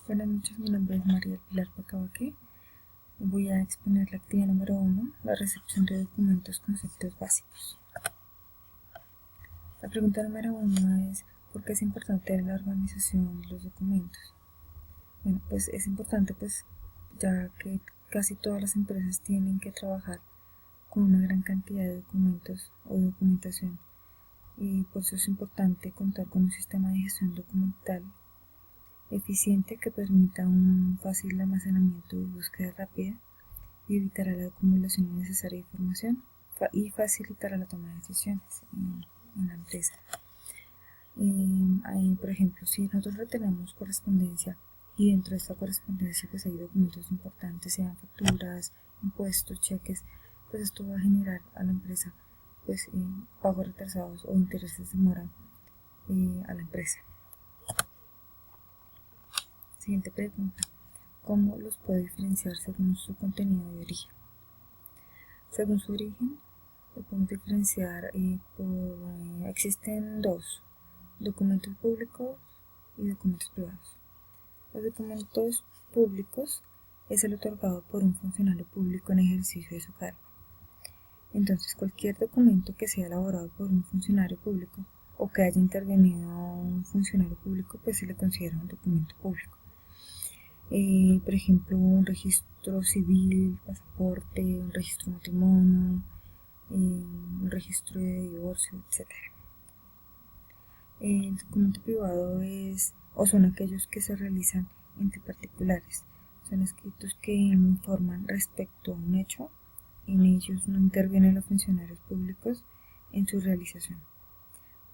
Buenas noches, mi nombre es María del Pilar Pacabaque. Voy a exponer la actividad número 1, la recepción de documentos, conceptos básicos. La pregunta número 1 es: ¿por qué es importante la organización de los documentos? Bueno, pues es importante ya que casi todas las empresas tienen que trabajar con una gran cantidad de documentos o documentación, y por eso es importante contar con un sistema de gestión documental eficiente que permita un fácil almacenamiento y búsqueda rápida, y evitará la acumulación innecesaria de información y facilitará la toma de decisiones en la empresa. Por ejemplo, si nosotros retenemos correspondencia y dentro de esta correspondencia pues hay documentos importantes, sean facturas, impuestos, cheques, pues esto va a generar a la empresa pagos retrasados o intereses de mora a la empresa. Siguiente pregunta: ¿cómo los puedo diferenciar según su contenido de origen? Según su origen, lo podemos diferenciar existen dos: documentos públicos y documentos privados. Los documentos públicos es el otorgado por un funcionario público en ejercicio de su cargo. Entonces, cualquier documento que sea elaborado por un funcionario público o que haya intervenido un funcionario público, pues se le considera un documento público. Por ejemplo, un registro civil, pasaporte, un registro de matrimonio, un registro de divorcio, etc. El documento privado son aquellos que se realizan entre particulares. Son escritos que informan respecto a un hecho. En ellos no intervienen los funcionarios públicos en su realización.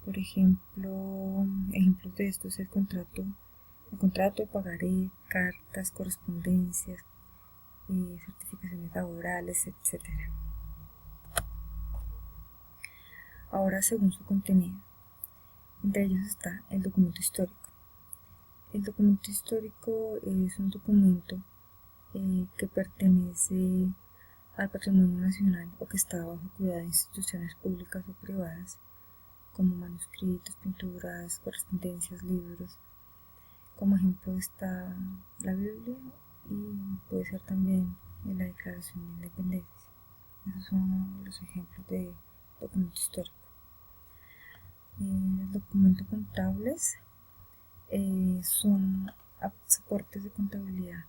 Por ejemplo, ejemplos de esto es el contrato, pagaré, cartas, correspondencias, certificaciones laborales, etc. Ahora, según su contenido, entre ellos está el documento histórico. El documento histórico es un documento que pertenece al patrimonio nacional o que está bajo cuidado de instituciones públicas o privadas, como manuscritos, pinturas, correspondencias, libros. Como ejemplo está la Biblia y puede ser también la Declaración de Independencia. Esos son los ejemplos de documento histórico. Los documentos contables son soportes de contabilidad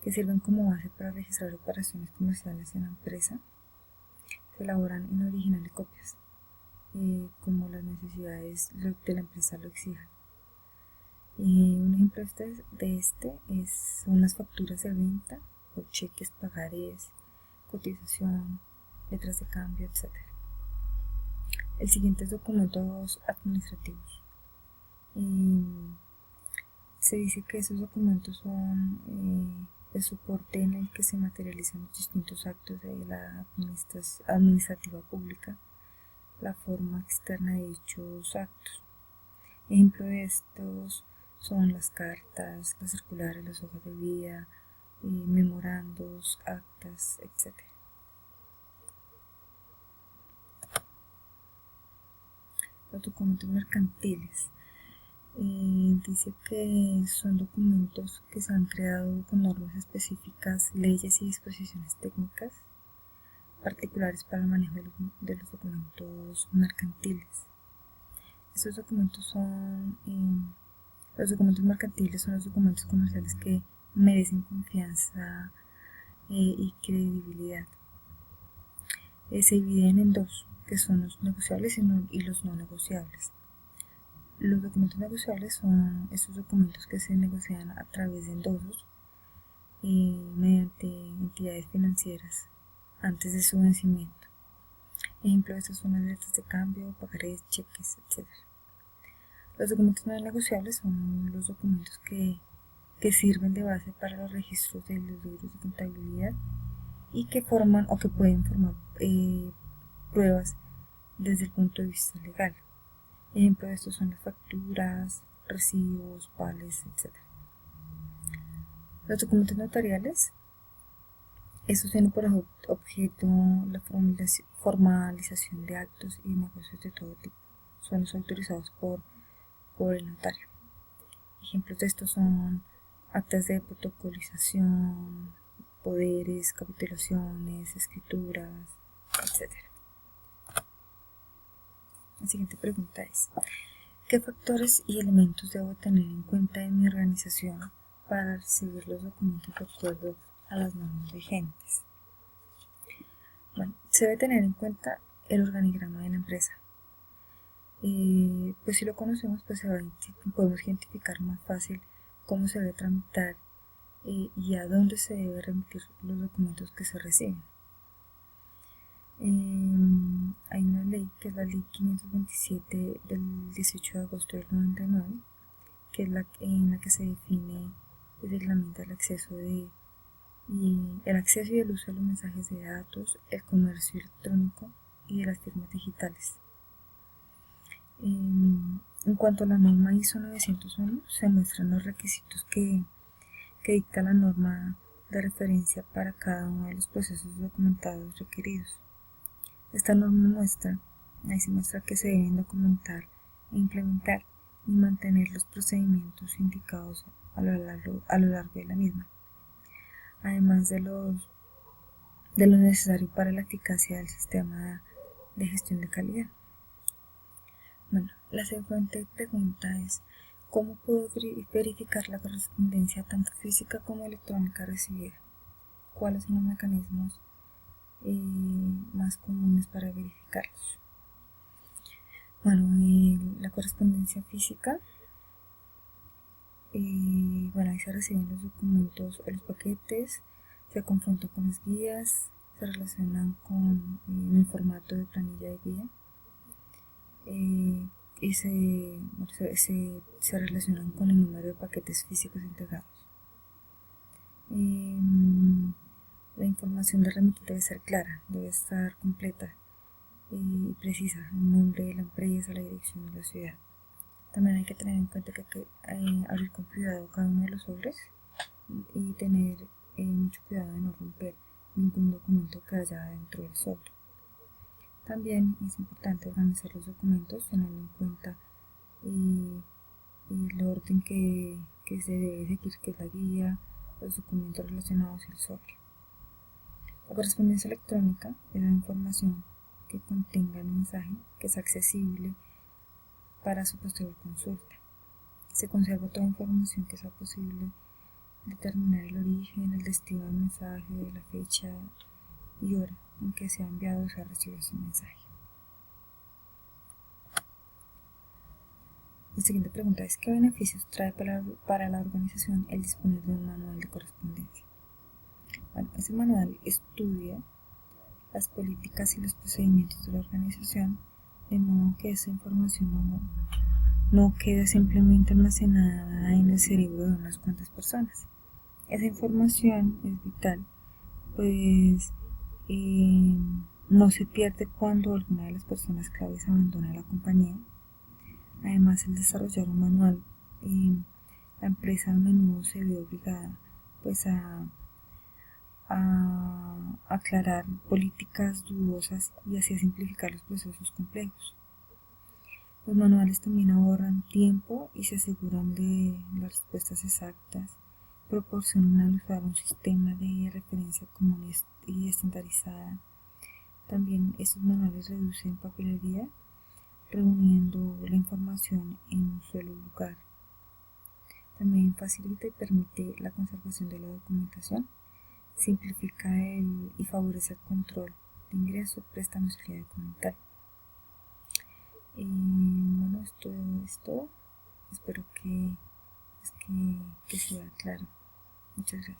que sirven como base para registrar operaciones comerciales en la empresa. Se elaboran en original y copias, como las necesidades de la empresa lo exijan. Un ejemplo son las facturas de venta o cheques, pagarés, cotización, letras de cambio, etc. El siguiente es documentos administrativos. Se dice que esos documentos son el soporte en el que se materializan los distintos actos de la administrativa pública, la forma externa de dichos actos. Ejemplo de estos son las cartas, las circulares, las hojas de vida, memorandos, actas, etc. Los documentos mercantiles. Dice que son documentos que se han creado con normas específicas, leyes y disposiciones técnicas particulares para el manejo de los documentos mercantiles. Estos documentos los documentos mercantiles son los documentos comerciales que merecen confianza y credibilidad. Se dividen en dos, que son los negociables y los no negociables. Los documentos negociables son estos documentos que se negocian a través de endosos mediante entidades financieras antes de su vencimiento. Ejemplo de estos son las letras de cambio, pagarés, cheques, etc. Los documentos no negociables son los documentos que sirven de base para los registros de los libros de contabilidad y que forman o que pueden formar pruebas desde el punto de vista legal. Ejemplo de estos son las facturas, recibos, vales, etc. Los documentos notariales, estos tienen por objeto la formalización de actos y negocios de todo tipo. Son los autorizados por el notario. Ejemplos de estos son actas de protocolización, poderes, capitulaciones, escrituras, etc. La siguiente pregunta es: ¿qué factores y elementos debo tener en cuenta en mi organización para recibir los documentos de acuerdo a las normas vigentes? Bueno, se debe tener en cuenta el organigrama de la empresa. Pues si lo conocemos, pues podemos identificar más fácil cómo se debe tramitar y a dónde se debe remitir los documentos que se reciben. Hay una ley que es la ley 527 del 18 de agosto del 99, que es en la que se define y reglamenta el acceso y el uso de los mensajes de datos, el comercio electrónico y de las firmas digitales. En cuanto a la norma ISO 901, se muestran los requisitos que dicta la norma de referencia para cada uno de los procesos documentados requeridos. Esta norma se muestra que se deben documentar e implementar y mantener los procedimientos indicados a lo largo de la misma, además de lo necesario para la eficacia del sistema de gestión de calidad. Bueno, la siguiente pregunta es: ¿cómo puedo verificar la correspondencia tanto física como electrónica recibida? ¿Cuáles son los mecanismos más comunes para verificarlos? Bueno, la correspondencia física, ahí se reciben los documentos o los paquetes, se confrontan con las guías, se relacionan con el formato de planilla de guía y se relacionan con el número de paquetes físicos integrados. La información de remitente debe ser clara, debe estar completa y precisa: el nombre de la empresa, la dirección de la ciudad. También hay que tener en cuenta que hay que abrir con cuidado cada uno de los sobres y tener mucho cuidado de no romper ningún documento que haya dentro del sobre. También es importante organizar los documentos teniendo en cuenta el orden que se debe seguir, que es la guía, los documentos relacionados y el sobre. La correspondencia electrónica es la información que contenga el mensaje, que es accesible para su posterior consulta. Se conserva toda información que sea posible determinar: el origen, el destino del mensaje, la fecha y hora en que se ha enviado o se ha recibido ese mensaje. La siguiente pregunta es: ¿qué beneficios trae para la organización el disponer de un manual de correspondencia? Bueno, ese manual estudia las políticas y los procedimientos de la organización, de modo que esa información no quede simplemente almacenada en el cerebro de unas cuantas personas. Esa información es vital, pues no se pierde cuando alguna de las personas claves abandona la compañía. Además, al desarrollar un manual, la empresa a menudo se ve obligada pues a aclarar políticas dudosas y así a simplificar los procesos complejos. Los manuales también ahorran tiempo y se aseguran de las respuestas exactas, proporcionan al usuario un sistema de referencia común y estandarizada. También estos manuales reducen papelería, reuniendo la información en un solo lugar. También facilita y permite la conservación de la documentación, simplifica y favorece el control de ingreso, préstamos y calidad documental. Bueno, esto es todo. Espero que sea claro. Muchas gracias.